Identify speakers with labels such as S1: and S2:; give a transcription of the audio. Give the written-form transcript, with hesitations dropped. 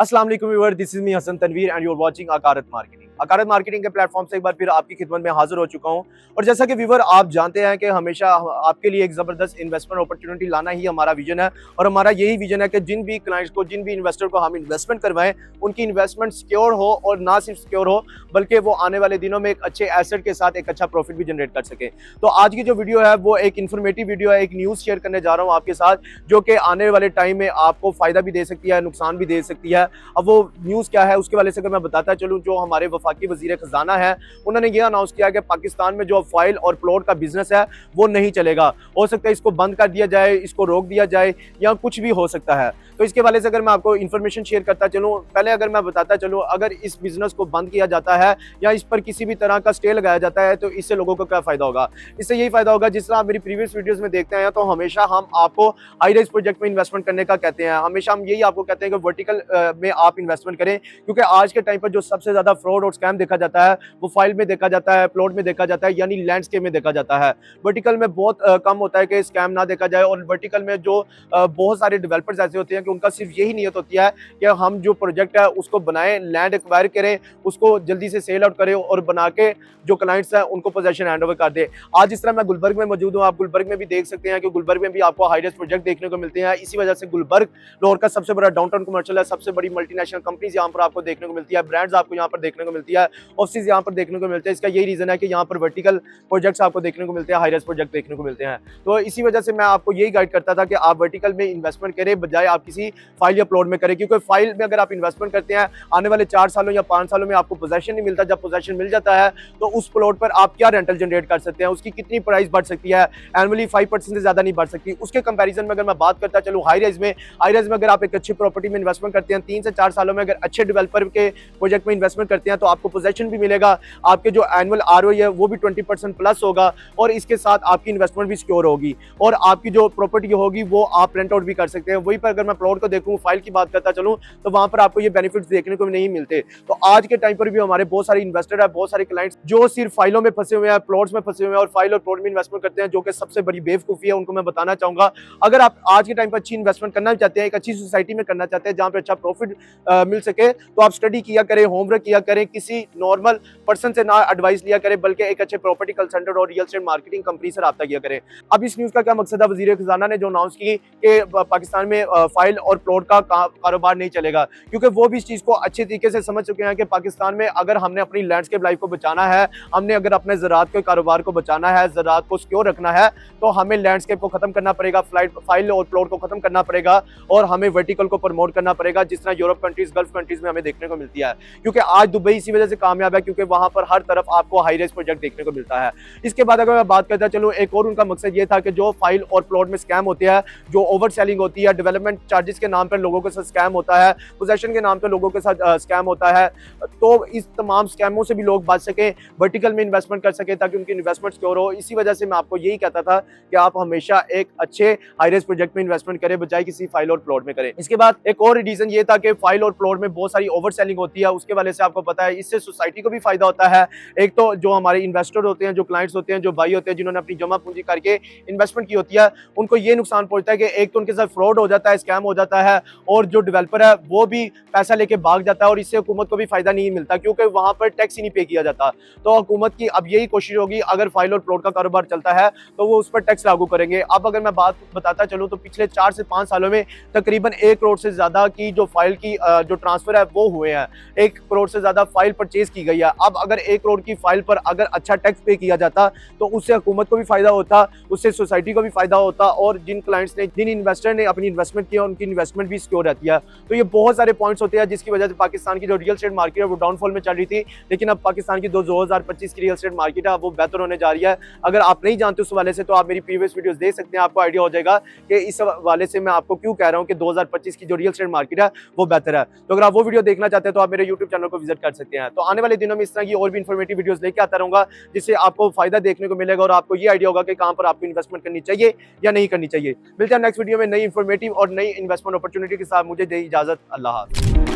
S1: अस्सलाम वालेकुम viewer, this is me Hasan Tanveer and you are watching Akarat marketing. Akarat marketing के platform से एक बार फिर आपकी खिदमत में हाजिर हो चुका हूं। और जैसा कि व्यूअर आप जानते हैं कि हमेशा आपके लिए एक ज़बरदस्त इन्वेस्टमेंट अपॉर्चुनिटी लाना ही हमारा विजन है। और हमारा यही विजन है कि जिन भी क्लाइंट्स को, जिन भी इन्वेस्टर को हम इन्वेस्टमेंट करवाएं, उनकी इन्वेस्टमेंट सिक्योर हो, और ना सिर्फ सिक्योर हो बल्कि वो आने वाले दिनों में एक अच्छे एसेट के साथ एक अच्छा प्रॉफिट भी जनरेट कर सके। तो आज की जो वीडियो है वो एक इन्फॉर्मेटिव वीडियो है, एक न्यूज़ शेयर करने जा रहा हूँ आपके साथ, जो कि आने वाले टाइम में आपको फायदा भी दे सकती है, नुकसान भी दे सकती है। अब वो न्यूज़ क्या है उसके वाले से अगर मैं बताता चलूं, जो हमारे वफाकी वजीर खजाना है उन्होंने ये अनाउंस किया कि पाकिस्तान में जो फाइल और प्लॉट का बिजनेस है वो नहीं चलेगा। हो सकता है इसको बंद कर दिया जाए, इसको रोक दिया जाए, या कुछ भी हो सकता है। तो इसके वाले से अगर मैं आपको इन्फॉर्मेशन शेयर करता चलूं, पहले अगर मैं बताता चलूं, अगर इस बिजनेस को बंद किया जाता है या इस पर किसी भी तरह का स्टे लगाया जाता है तो इससे लोगों को क्या फायदा होगा। इससे यही फायदा होगा, जिस तरह आप मेरी प्रीवियस वीडियोस में देखते हैं, तो हमेशा हम आपको हाई राइज प्रोजेक्ट में इन्वेस्टमेंट करने का कहते हैं। हमेशा हम यही आपको कहते हैं कि वर्टिकल में आप इन्वेस्टमेंट करें, क्योंकि आज के टाइम पर जो सबसे ज्यादा फ्रॉड और स्कैम देखा जाता है वो फाइल में देखा जाता है, प्लॉट में देखा जाता है, यानी लैंडस्केप में देखा जाता है। वर्टिकल में बहुत कम होता है कि स्कैम ना देखा जाए। और वर्टिकल में जो बहुत सारे डेवलपर्स ऐसे होते हैं कि उनका सिर्फ यही नियत होती है कि हम जो प्रोजेक्ट है उसको बनाएं, लैंड एक्वायर करें, उसको जल्दी से सेल आउट करें और बना के जो क्लाइंट्स हैं उनको पोजेशन हैंड ओवर कर दे। आज इस तरह मैं गुलबर्ग में मौजूद हूँ। आप गुलबर्ग में भी देख सकते हैं कि गुलबर्ग में भी आपको हाई राइज प्रोजेक्ट देखने को मिलते हैं। इसी वजह से गुलबर्ग लाहौर का सबसे बड़ा डाउनटाउन कमर्शियल है, सबसे बड़ी मल्टीनेशनल कंपनीज यहाँ पर आपको देखने को मिलती है, ब्रांड्स आपको यहाँ पर देखने को मिलती है, ऑफिस यहाँ पर देखने को मिलते हैं। इसका यही रीजन है कि यहाँ पर वर्टिकल प्रोजेक्ट्स आपको देखने को मिलते हैं, हाई राइज प्रोजेक्ट देखने को मिलते हैं। तो इसी वजह से मैं आपको यही गाइड करता था कि आप वर्टिकल में इन्वेस्टमेंट करें बजाय आप किसी फाइल या प्लॉट में करें, क्योंकि फाइल में अगर आप इन्वेस्टमेंट करते हैं, आने वाले 4 सालों या 5 सालों में आपको पोजेशन नहीं मिलता। जब पोजेशन मिल जाता है तो उस प्लॉट पर आप क्या रेंटल जनरेट कर सकते हैं, उसकी कितनी प्राइस बढ़ सकती है, एनुअली 5% से ज्यादा नहीं बढ़ सकती। उसके कंपैरिजन में अगर मैं बात करता चलूं हाई राइज में अगर आप एक अच्छी प्रॉपर्टी में इन्वेस्टमेंट करते हैं, 3 से 4 सालों में अगर अच्छे डेवलपर के प्रोजेक्ट में इन्वेस्टमेंट करते हैं, तो आपको पोजेशन भी मिलेगा, आपके जो एनुअल आरओई है वो भी 20% प्लस होगा, और इसके साथ आपकी इन्वेस्टमेंट भी सिक्योर होगी, और आपकी जो प्रॉपर्टी होगी वो आप रेंट आउट भी कर सकते हैं। वहीं पर अगर मैं प्लॉट को देखूं, फाइल की बात करता चलूं, तो वहां पर आपको ये बेनिफिट्स देखने को नहीं मिलते। तो आज के टाइम पर भी हमारे बहुत सारे इन्वेस्टर है, बहुत सारे क्लाइंट्स जो सिर्फ फाइलों में फंसे हुए हैं, प्लॉट्स में फंसे हुए हैं और फाइल और प्लॉट में इन्वेस्टमेंट करते हैं, जो कि सबसे बड़ी बेवकूफी है। उनको मैं बताना चाहूंगा, अगर आप आज के टाइम पर अच्छी इन्वेस्टमेंट करना चाहते हैं, एक अच्छी सोसाइटी में करना चाहते हैं जहां पे अच्छा प्रॉफिट मिल सके, तो आप स्टडी किया करें, होमवर्क किया करें, किसी नॉर्मल पर्सन से ना एडवाइस लिया करें, बल्कि एक अच्छे प्रॉपर्टी कंसल्टेंट और रियल एस्टेट मार्केटिंग कंपनी से राब्ता किया करें। अब इस न्यूज़ का क्या मकसद है, वजीर खजाना ने जो अनाउंस की कि पाकिस्तान में फाइल और प्लॉट का कारोबार नहीं चलेगा, क्योंकि वो भी इस चीज़ को अच्छे तरीके से समझ चुके हैं कि पाकिस्तान में अगर हमने अपनी लैंडस्केप लाइफ को बचाना है, हमने अगर अपने ज़राअत के कारोबार को बचाना है, ज़राअत को सिक्योर रखना है, तो हमें लैंडस्केप को खत्म करना पड़ेगा, फाइल और प्लॉट को खत्म करना पड़ेगा, और हमें वर्टिकल को प्रमोट करना पड़ेगा, जिस तरह यूरोप कंट्रीज, गल्फ कंट्रीज में हमें देखने को मिलती है। क्योंकि आज दुबई इसी वजह से कामयाब है, क्योंकि वहां पर हर तरफ आपको हाई राइज प्रोजेक्ट देखने को मिलता है। इसके बाद अगर मैं बात करता चलूं, एक और उनका मकसद ये था कि जो फाइल और प्लॉट में स्कैम होते हैं, जो ओवर सेलिंग होती है, डेवलपमेंट चार्जेस के नाम पर लोगों के साथ स्कैम होता है, पोजेशन के नाम पर लोगों के साथ स्कैम होता है, तो इस तमाम स्कैमों से भी लोग बच सके, वर्टिकल में इन्वेस्टमेंट कर सके, ताकि उनकी इन्वेस्टमेंट सिक्योर हो। इसी वजह से मैं आपको यही कहता था कि आप हमेशा एक अच्छे हाई राइज प्रोजेक्ट में इन्वेस्टमेंट करें बजाय किसी फाइल और प्लॉट में करें। इसके बाद एक और रीजन ये था कि फाइल और प्लॉट में बहुत सारी ओवर सेलिंग होती है, उसके वजह से आपको पता है इससे सोसाइटी को भी फायदा होता है। एक तो जो हमारे इन्वेस्टर होते हैं, जो क्लाइंट्स होते हैं, जो भाई होते हैं, जिन्होंने अपनी जमा पूंजी करके इन्वेस्टमेंट की होती है, उनको ये नुकसान पहुंचता है कि एक तो उनके साथ फ्रॉड हो जाता है, स्कैम हो जाता है, और जो डेवलपर है वो भी पैसा लेके भाग जाता है, और इससे हुकूमत को भी फायदा नहीं मिलता, क्योंकि वहां पर टैक्स ही नहीं पे किया जाता। तो हुकूमत की अब यही कोशिश होगी, अगर फाइल और प्लॉट का कारोबार चलता है तो वो उस पर टैक्स लागू करेंगे। अब अगर मैं बात बताता चलूं, तो पिछले 4 से 5 सालों में तकरीबन 1 करोड़ से ज्यादा की जो फाइल की जो ट्रांसफर है वो हुए हैं। 1 करोड़ से ज्यादा फाइल परचेज की गई है। अब अगर 1 करोड़ की फाइल पर अगर अच्छा टैक्स पे किया जाता तो उससे हुकूमत को भी फायदा होता, उससे सोसाइटी को भी फायदा होता, और जिन क्लाइंट्स ने, जिन इन्वेस्टर ने अपनी इन्वेस्टमेंट किया, उनकी इन्वेस्टमेंट भी सिक्योर रहती है। तो ये बहुत सारे पॉइंट्स होते हैं जिसकी वजह से पाकिस्तान की जो रियल एस्टेट मार्केट है वो डाउनफॉल में चल रही थी, लेकिन अब पाकिस्तान की 2025 की रियल एस्टेट मार्केट है वो बेहतर होने जा रही है। अगर आप नहीं जानते उस वाले से, तो आप मेरी प्रीवियस वीडियोस देख सकते हैं, आपको आइडिया हो जाएगा कि इस वाले से मैं आपको क्यों कह रहा हूं कि 2025 की जो रियल एस्टेट मार्केट है वो बेहतर है। तो अगर आप वो वीडियो देखना चाहते हैं तो आप मेरे यूट्यूब चैनल को विजिट कर सकते हैं। तो आने वाले दिनों में इस तरह की और भी इन्फॉर्मेटिव वीडियोस लेके आता रहूंगा, जिससे आपको फायदा देखने को मिलेगा और आपको ये आइडिया होगा कि कहां पर आपको इन्वेस्टमेंट करनी चाहिए या नहीं करनी चाहिए। मिलते हैं नेक्स्ट वीडियो में नई इन्फॉर्मेटिव और नई इन्वेस्टमेंट अपॉर्चुनिटी के साथ। मुझे दे इजाजत, अल्लाह हाफ़िज़।